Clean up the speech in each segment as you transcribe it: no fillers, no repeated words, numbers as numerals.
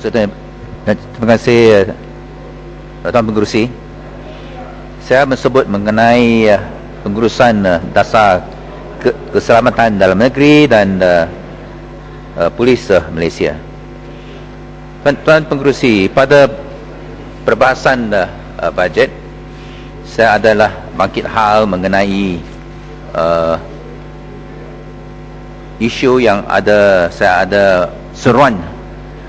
Terima kasih Tuan Pengerusi. Saya menyebut mengenai pengurusan dasar keselamatan dalam negeri dan polis Malaysia. Tuan Pengerusi, pada perbahasan bajet, saya adalah bangkit hal mengenai isu yang saya ada seruan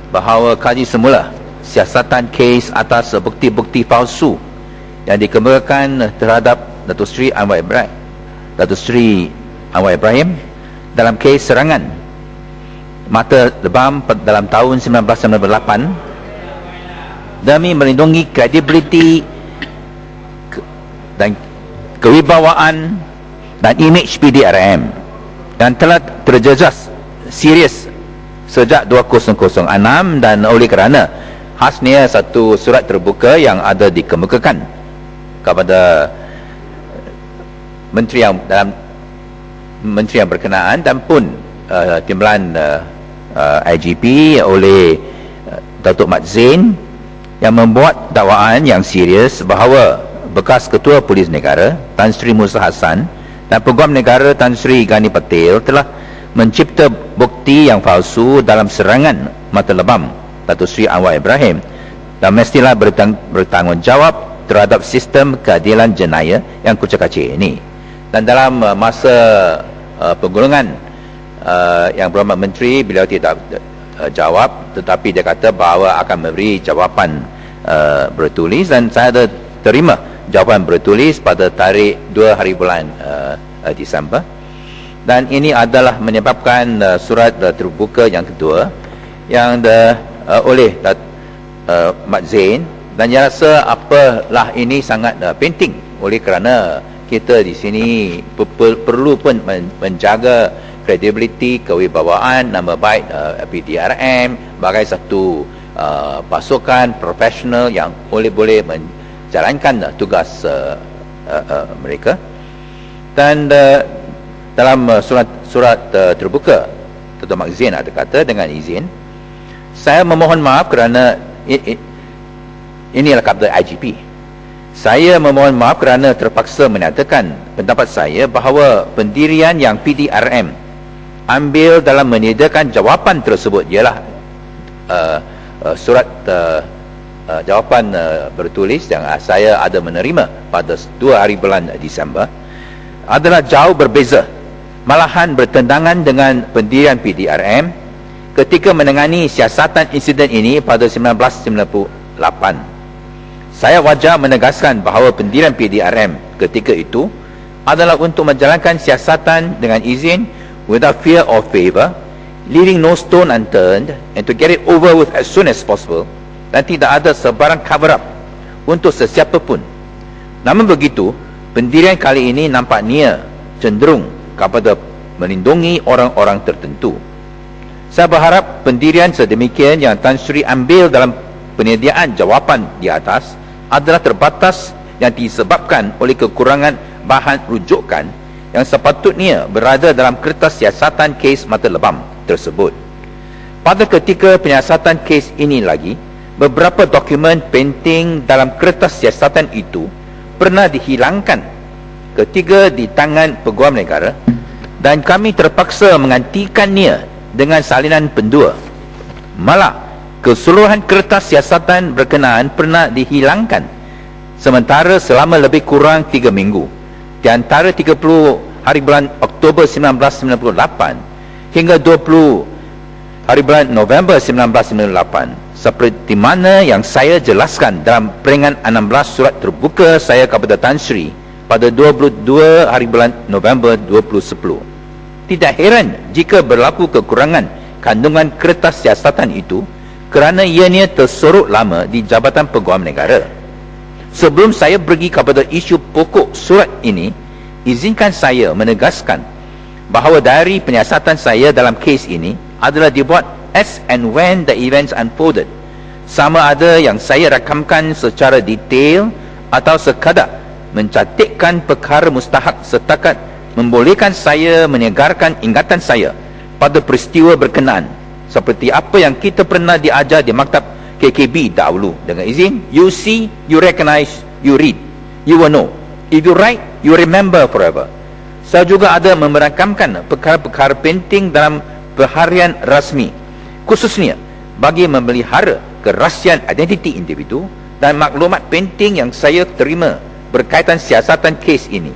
bahawa kaji semula siasatan kes atas bukti-bukti palsu yang dikemukakan terhadap Datuk Seri Anwar Ibrahim dalam kes serangan Mata Lebam dalam tahun 1998 demi melindungi kredibiliti dan kewibawaan dan imej PDRM yang telah terjejas serius sejak 2006 dan oleh kerana khasnya satu surat terbuka yang ada dikemukakan kepada menteri yang berkenaan dan pun timbalan IGP oleh Datuk Mat Zain yang membuat dakwaan yang serius bahawa bekas Ketua Polis Negara Tan Sri Musa Hassan dan Peguam Negara Tan Sri Gani Patil telah mencipta bukti yang palsu dalam serangan Mata Lebam Datuk Seri Anwar Ibrahim dan mestilah bertanggungjawab terhadap sistem keadilan jenayah yang kucak-kacir ini. Dan dalam masa penggulungan yang berhormat Menteri, beliau tidak jawab, tetapi dia kata bahawa akan memberi jawapan bertulis, dan saya ada terima jawapan bertulis pada tarikh 2 hari bulan Disember. Dan ini adalah menyebabkan surat terbuka yang kedua yang oleh Mat Zain, dan saya rasa apalah ini sangat penting oleh kerana kita di sini perlu pun menjaga kredibiliti, kewibawaan, nama baik PDRM sebagai satu pasukan profesional yang boleh menjalankan tugas mereka. Dan dalam surat terbuka Datuk Mat Zain ada kata, dengan izin, saya memohon maaf kerana inilah kata IGP. Saya memohon maaf kerana terpaksa menyatakan pendapat saya bahawa pendirian yang PDRM ambil dalam menyediakan jawapan tersebut ialah surat jawapan bertulis yang saya ada menerima pada 2 hari bulan Disember adalah jauh berbeza, malahan bertentangan dengan pendirian PDRM ketika menangani siasatan insiden ini pada 1998. Saya wajar menegaskan bahawa pendirian PDRM ketika itu adalah untuk menjalankan siasatan dengan izin, without fear or favour, leaving no stone unturned, and to get it over with as soon as possible, dan tidak ada sebarang cover up untuk sesiapa pun. Namun begitu, pendirian kali ini nampaknya cenderung kepada melindungi orang-orang tertentu. Saya berharap pendirian sedemikian yang Tan Sri ambil dalam penyediaan jawapan di atas adalah terbatas yang disebabkan oleh kekurangan bahan rujukan yang sepatutnya berada dalam kertas siasatan kes Mata Lebam tersebut. Pada ketika penyiasatan kes ini lagi, beberapa dokumen penting dalam kertas siasatan itu pernah dihilangkan ketika di tangan Peguam Negara, dan kami terpaksa menggantikannya dengan salinan pendua. Malah, keseluruhan kertas siasatan berkenaan pernah dihilangkan sementara selama lebih kurang 3 minggu di antara 30 hari bulan Oktober 1998 hingga 20 hari bulan November 1998, seperti mana yang saya jelaskan dalam peringatan 16 surat terbuka saya kepada Tan Sri pada 22 hari bulan November 2010. Tidak heran jika berlaku kekurangan kandungan kertas siasatan itu kerana ianya tersorot lama di Jabatan Peguam Negara. Sebelum saya pergi kepada isu pokok surat ini, izinkan saya menegaskan bahawa dari penyiasatan saya dalam kes ini adalah dibuat as and when the events unfolded, sama ada yang saya rakamkan secara detail atau sekadar mencantikkan perkara mustahak setakat membolehkan saya menyegarkan ingatan saya pada peristiwa berkenaan seperti apa yang kita pernah diajar di maktab KKB dahulu. Dengan izin, you see, you recognize, you read, you will know. If you write, you remember forever. Saya juga ada memerakamkan perkara-perkara penting dalam perharian rasmi, khususnya bagi memelihara kerahsiaan identiti individu dan maklumat penting yang saya terima berkaitan siasatan kes ini.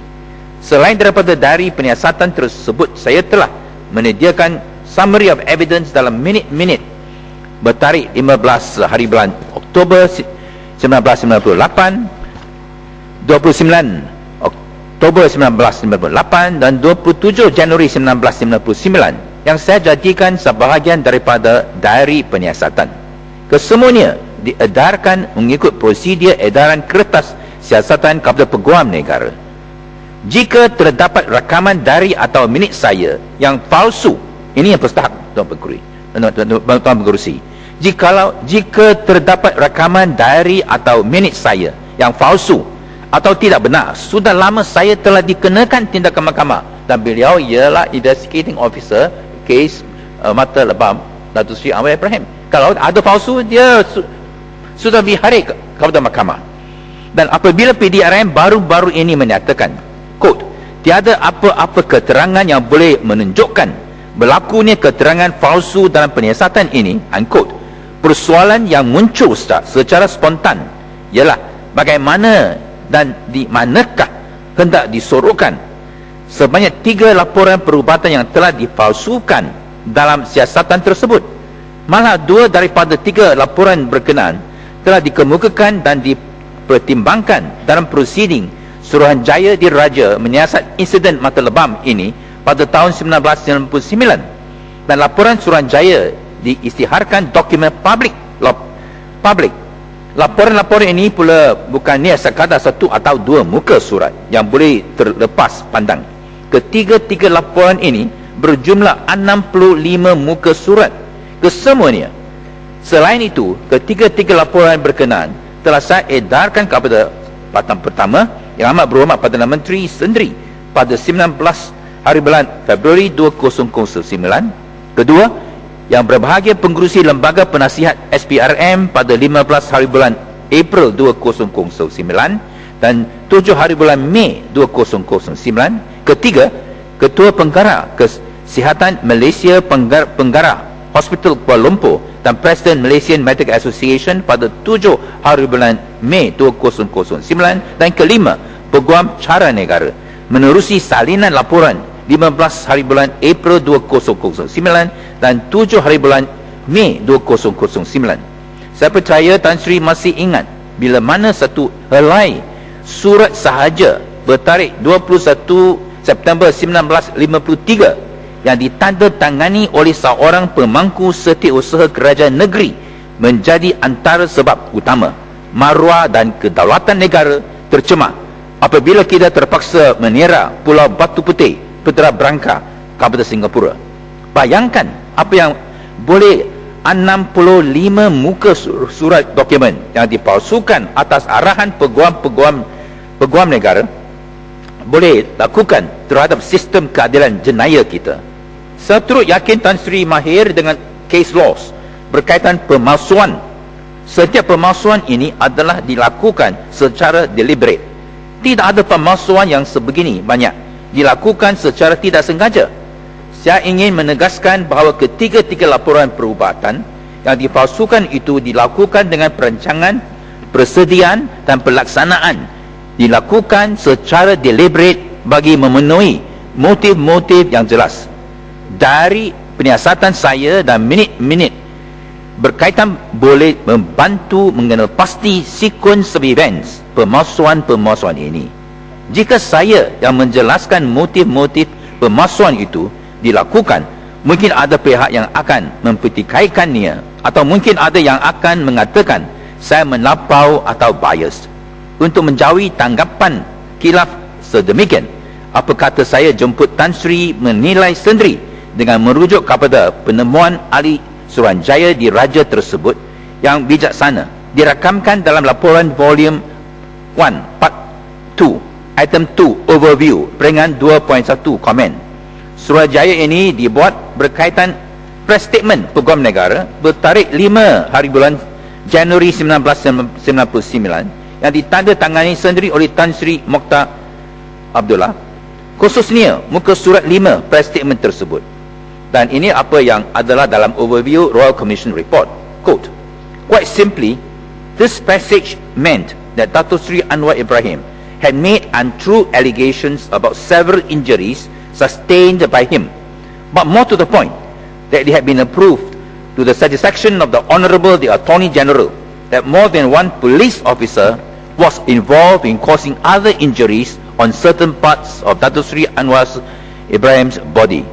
Selain daripada dari penyiasatan tersebut, saya telah menyediakan summary of evidence dalam minit-minit bertarikh 15 hari bulan Oktober 1998, 29 Oktober 1998 dan 27 Januari 1999 yang saya jadikan sebahagian daripada diary penyiasatan. Kesemuanya diedarkan mengikut prosedur edaran kertas siasatan kepada peguam negara. Jika terdapat rakaman diary atau minit saya yang palsu, ini yang pestahap Tuan Pengerusi, jika terdapat rakaman diary atau minit saya yang palsu atau tidak benar, sudah lama saya telah dikenakan tindakan mahkamah dan beliau ialah investigating officer kes Mata Lebam Datuk Seri Anwar Ibrahim. Kalau ada palsu, dia sudah diharik kepada mahkamah. Dan apabila PDRM baru-baru ini menyatakan, quote, tiada apa-apa keterangan yang boleh menunjukkan berlakunya keterangan palsu dalam penyiasatan ini, unquote, persoalan yang muncul secara spontan ialah bagaimana dan di manakah hendak disorokkan sebanyak 3 laporan perubatan yang telah dipalsukan dalam siasatan tersebut. Malah 2 daripada 3 laporan berkenaan telah dikemukakan dan dipertimbangkan dalam prosiding Suruhanjaya Diraja menyiasat insiden Mata Lebam ini pada tahun 1999, dan laporan Suruhanjaya diisytiharkan dokumen publik. Laporan-laporan ini pula bukannya sekadar 1 atau 2 muka surat yang boleh terlepas pandang. Ketiga-tiga laporan ini berjumlah 65 muka surat kesemuanya. Selain itu, ketiga-tiga laporan berkenaan telah saya edarkan kepada Batang Pertama Yang Amat Berhormat Perdana Menteri sendiri pada 19 hari bulan Februari 2009. Kedua, Yang Berbahagia Pengerusi Lembaga Penasihat SPRM pada 15 hari bulan April 2009 dan 7 hari bulan Mei 2009. Ketiga, Ketua Pengarah Kesihatan Malaysia Pengarah Hospital Kuala Lumpur dan Presiden Malaysian Medical Association pada 7 hari bulan Mei 2009. Dan kelima, Peguam Cara Negara menerusi salinan laporan 15 hari bulan April 2009 dan 7 hari bulan Mei 2009. Saya percaya Tan Sri masih ingat bila mana satu helai surat sahaja bertarikh 21 September 1953 yang ditandatangani oleh seorang pemangku setiausaha kerajaan negeri menjadi antara sebab utama maruah dan kedaulatan negara tercemar apabila kita terpaksa menera Pulau Batu Putih Putera Branca kepada Singapura. Bayangkan apa yang boleh 65 muka surat dokumen yang dipalsukan atas arahan peguam negara boleh lakukan terhadap sistem keadilan jenayah kita. Saya turut yakin Tan Sri mahir dengan case laws berkaitan pemalsuan. Setiap pemalsuan ini adalah dilakukan secara deliberate. Tidak ada pemalsuan yang sebegini banyak dilakukan secara tidak sengaja. Saya ingin menegaskan bahawa ketiga-tiga laporan perubatan yang dipalsukan itu dilakukan dengan perancangan, persediaan dan pelaksanaan, dilakukan secara deliberate bagi memenuhi motif-motif yang jelas. Dari penyiasatan saya dan minit-minit berkaitan boleh membantu mengenal pasti sequence of events pemalsuan-pemalsuan ini. Jika saya yang menjelaskan motif-motif pemalsuan itu dilakukan, mungkin ada pihak yang akan mempertikaikannya atau mungkin ada yang akan mengatakan saya melampau atau bias. Untuk menjauhi tanggapan khilaf sedemikian, apa kata saya jemput Tan Sri menilai sendiri dengan merujuk kepada penemuan ahli Suruhanjaya Diraja tersebut yang bijaksana dirakamkan dalam laporan volume 1 part 2 item 2 overview peringatan 2.1 komen. Suruhanjaya ini dibuat berkaitan press statement Peguam Negara bertarikh 5 hari bulan Januari 1999 yang ditandatangani sendiri oleh Tan Sri Mokhtar Abdullah, khususnya muka surat 5 press statement tersebut. Dan ini apa yang adalah dalam overview Royal Commission report. Quote, "Quite simply, this passage meant that Dato' Sri Anwar Ibrahim had made untrue allegations about several injuries sustained by him, but more to the point, that it had been approved to the satisfaction of the Honourable the Attorney General that more than one police officer was involved in causing other injuries on certain parts of Dato' Sri Anwar Ibrahim's body.